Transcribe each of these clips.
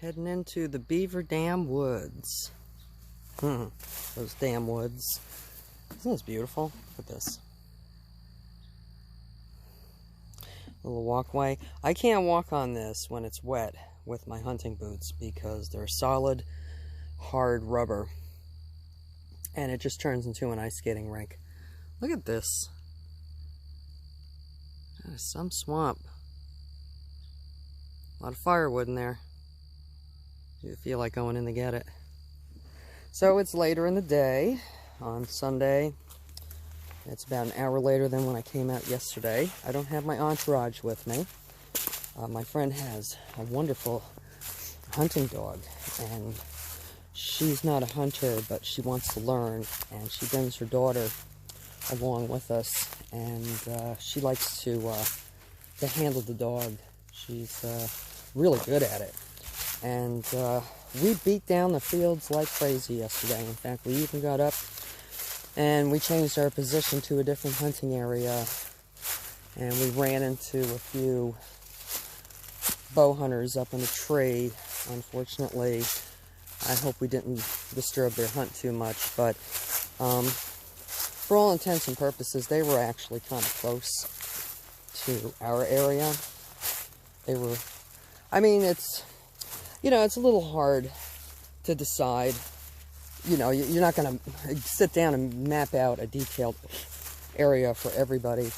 Heading into the Beaver Dam Woods. Those damn woods. Isn't this beautiful? Look at this. Little walkway. I can't walk on this when it's wet with my hunting boots because they're solid, hard rubber. And it just turns into an ice skating rink. Look at this. That is some swamp. A lot of firewood in there. You feel like going in to get it. So it's later in the day on Sunday. It's about an hour later than when I came out yesterday. I don't have my entourage with me. My friend has a wonderful hunting dog, and she's not a hunter, but she wants to learn, and she brings her daughter along with us, and she likes to handle the dog. She's really good at it. And we beat down the fields like crazy yesterday. In fact, we even got up and we changed our position to a different hunting area. And we ran into a few bow hunters up in a tree. Unfortunately, I hope we didn't disturb their hunt too much. But for all intents and purposes, they were actually kind of close to our area. They were, I mean, it's a little hard to decide. You're not going to sit down and map out a detailed area for everybody.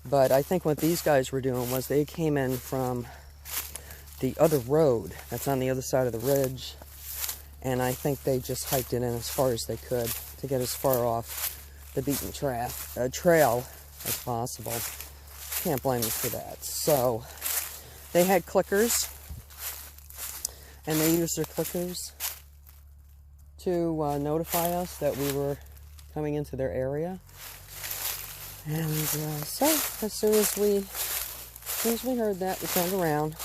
But I think what these guys were doing was they came in from the other road that's on the other side of the ridge. And I think they just hiked it in as far as they could to get as far off the beaten trail as possible. Can't blame them for that. So they had clickers. And they used their clickers to notify us that we were coming into their area. And so, as soon as we heard that, we turned around,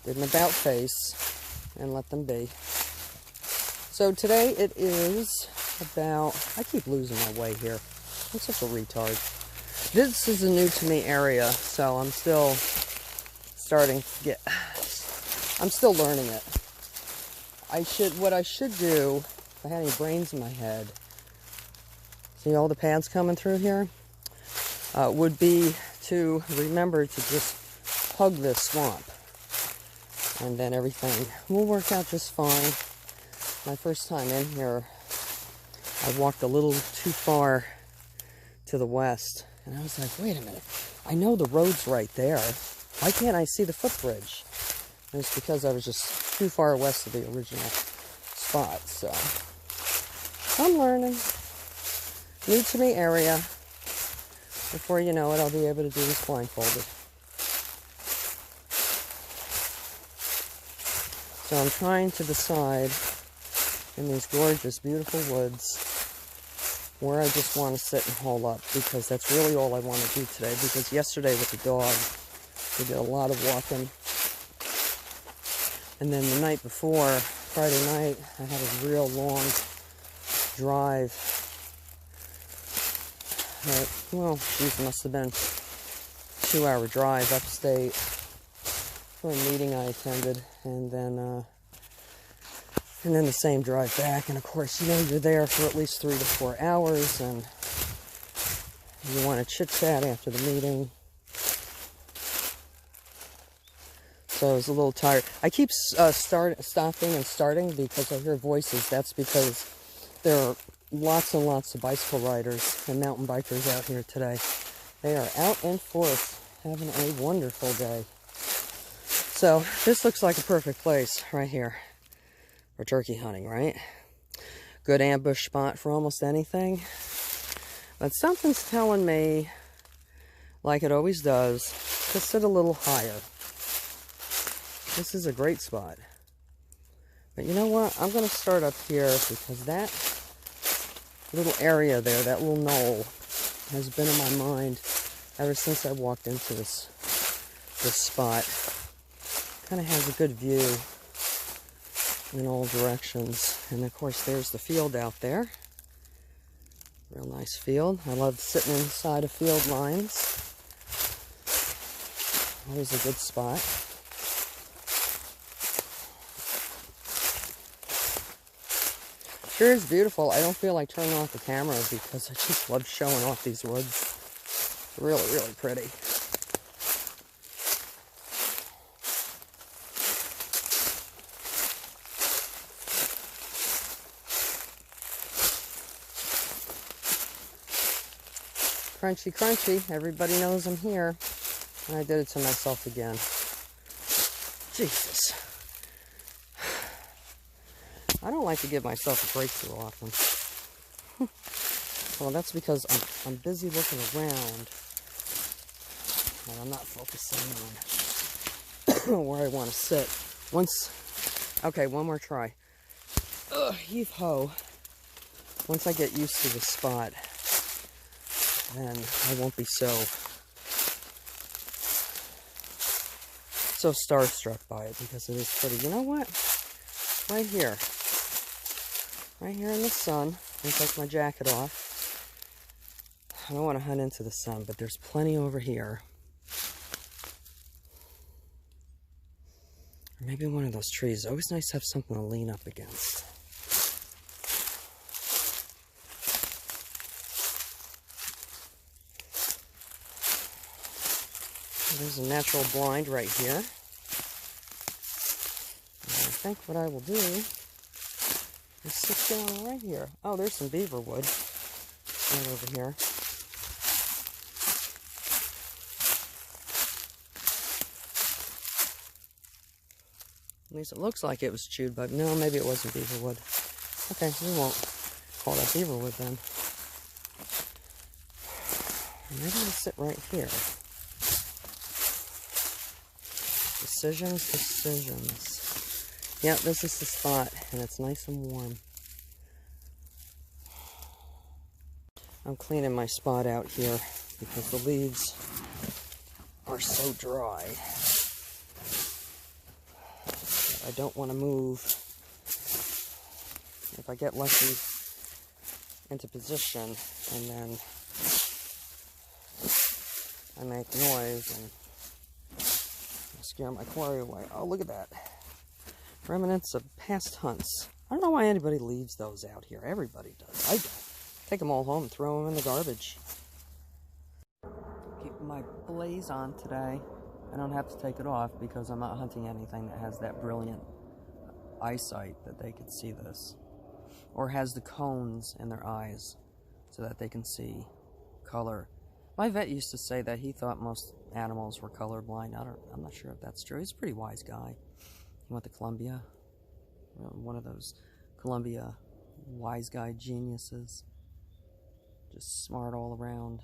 did an about face, and let them be. So today it is about, I keep losing my way here. I'm such a retard. This is a new to me area, so I'm still starting to get... I'm still learning it. What I should do, if I had any brains in my head, see all the paths coming through here, would be to remember to just hug this swamp. And then everything will work out just fine. My first time in here, I walked a little too far to the west. And I was like, wait a minute. I know the road's right there. Why can't I see the footbridge? And it's because I was just too far west of the original spot, so I'm learning. New to me area. Before you know it, I'll be able to do this blindfolded. So I'm trying to decide in these gorgeous, beautiful woods where I just want to sit and hole up, because that's really all I want to do today, because yesterday with the dog, we did a lot of walking. And then the night before, Friday night, I had a real long drive. Well, geez, it must have been a 2-hour drive upstate for a meeting I attended, and then the same drive back. And of course, you're there for at least 3 to 4 hours, and you want to chit-chat after the meeting. So I was a little tired. I keep stopping and starting because I hear voices. That's because there are lots and lots of bicycle riders and mountain bikers out here today. They are out in force, having a wonderful day. So this looks like a perfect place right here for turkey hunting, right? Good ambush spot for almost anything. But something's telling me, like it always does, to sit a little higher. This is a great spot. But you know what? I'm going to start up here because that little area there, that little knoll, has been in my mind ever since I walked into this spot. Kind of has a good view in all directions. And of course, there's the field out there. Real nice field. I love sitting inside of field lines. Always a good spot. Sure is beautiful. I don't feel like turning off the camera because I just love showing off these woods. Really, really pretty. Crunchy, crunchy. Everybody knows I'm here. And I did it to myself again. Jesus. I don't like to give myself a break too often. Well, that's because I'm busy looking around. And I'm not focusing on where I want to sit. Okay, one more try. Ugh, heave ho. Once I get used to the spot, then I won't be so starstruck by it, because it is pretty. You know what? Right here in the sun. Let me take my jacket off. I don't want to hunt into the sun, but there's plenty over here. Or maybe one of those trees. It's always nice to have something to lean up against. There's a natural blind right here. And I think what I will do is sit down right here. Oh, there's some beaver wood right over here. At least it looks like it was chewed, but no, maybe it wasn't beaver wood. Okay, we won't call that beaver wood then. Maybe I'll sit right here. Decisions, decisions. Yeah, this is the spot, and it's nice and warm. I'm cleaning my spot out here because the leaves are so dry. I don't want to move. If I get lucky into position and then I make noise and scare my quarry away. Oh, look at that. Remnants of past hunts. I don't know why anybody leaves those out here. Everybody does. I don't. Take them all home and throw them in the garbage. Keep my blaze on today. I don't have to take it off because I'm not hunting anything that has that brilliant eyesight that they could see this. Or has the cones in their eyes so that they can see color. My vet used to say that he thought most animals were colorblind. I'm not sure if that's true. He's a pretty wise guy. He went to Columbia. One of those Columbia wise guy geniuses. Just smart all around.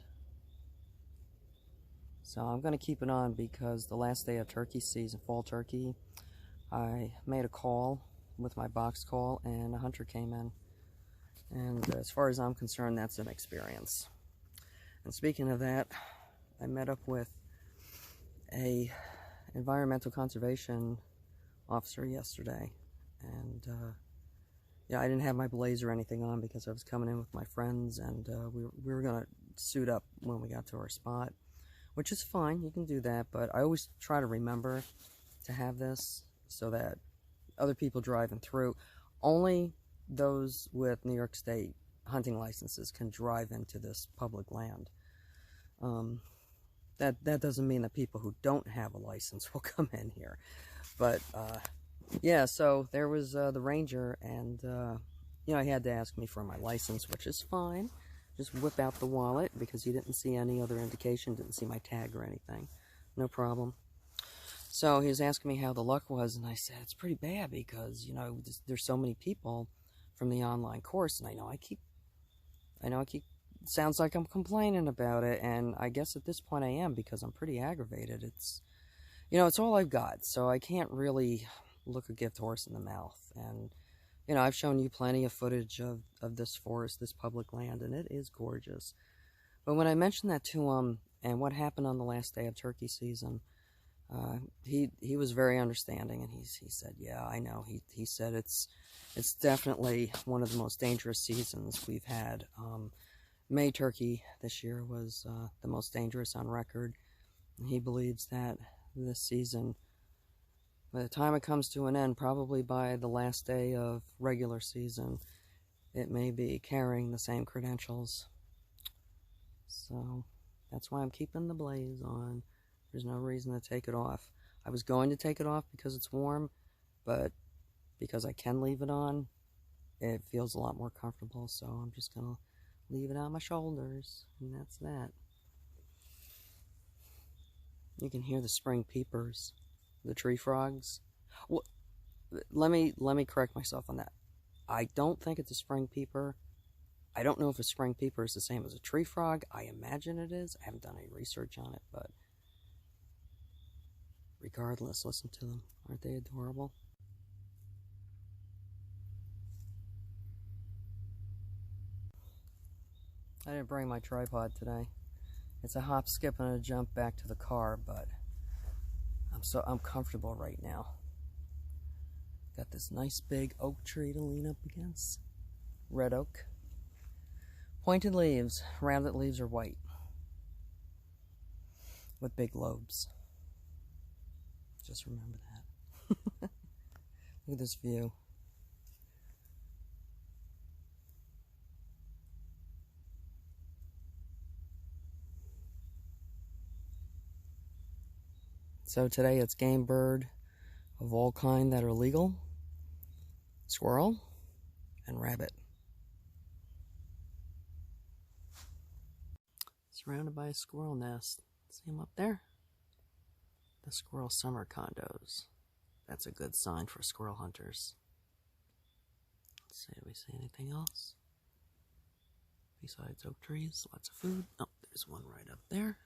So I'm going to keep it on because the last day of turkey season, fall turkey, I made a call with my box call and a hunter came in. And as far as I'm concerned, that's an experience. And speaking of that, I met up with a environmental conservation officer yesterday. And yeah, I didn't have my blaze or anything on because I was coming in with my friends, and we were going to suit up when we got to our spot. Which is fine, you can do that, but I always try to remember to have this so that other people driving through, only those with New York State hunting licenses can drive into this public land. That doesn't mean that people who don't have a license will come in here. But, yeah, so there was the ranger, and, you know, he had to ask me for my license, which is fine. Just whip out the wallet because he didn't see any other indication, didn't see my tag or anything. No problem. So he was asking me how the luck was, and I said, it's pretty bad because, you know, there's so many people from the online course, and I know I keep, it sounds like I'm complaining about it, and I guess at this point I am because I'm pretty aggravated. It's, you know, it's all I've got, so I can't really look a gift horse in the mouth, and you know, I've shown you plenty of footage of this forest, this public land, and it is gorgeous. But when I mentioned that to him and what happened on the last day of turkey season, he was very understanding, and he said, yeah, I know. He said it's definitely one of the most dangerous seasons we've had. May turkey this year was the most dangerous on record, and he believes that this season, by the time it comes to an end, probably by the last day of regular season, it may be carrying the same credentials. So that's why I'm keeping the blaze on. There's no reason to take it off. I was going to take it off because it's warm, but because I can leave it on, it feels a lot more comfortable, so I'm just going to leave it on my shoulders, and that's that. You can hear the spring peepers, the tree frogs. Well, let me correct myself on that. I don't think it's a spring peeper. I don't know if a spring peeper is the same as a tree frog. I imagine it is. I haven't done any research on it, but regardless, listen to them. Aren't they adorable? I didn't bring my tripod today. It's a hop, skip, and a jump back to the car, but I'm comfortable right now. Got this nice big oak tree to lean up against. Red oak. Pointed leaves. Rounded leaves are white with big lobes. Just remember that. Look at this view. So today it's game bird of all kind that are legal. Squirrel and rabbit. Surrounded by a squirrel nest. See them up there? The squirrel summer condos. That's a good sign for squirrel hunters. Let's see, do we see anything else? Besides oak trees, lots of food. Oh, there's one right up there.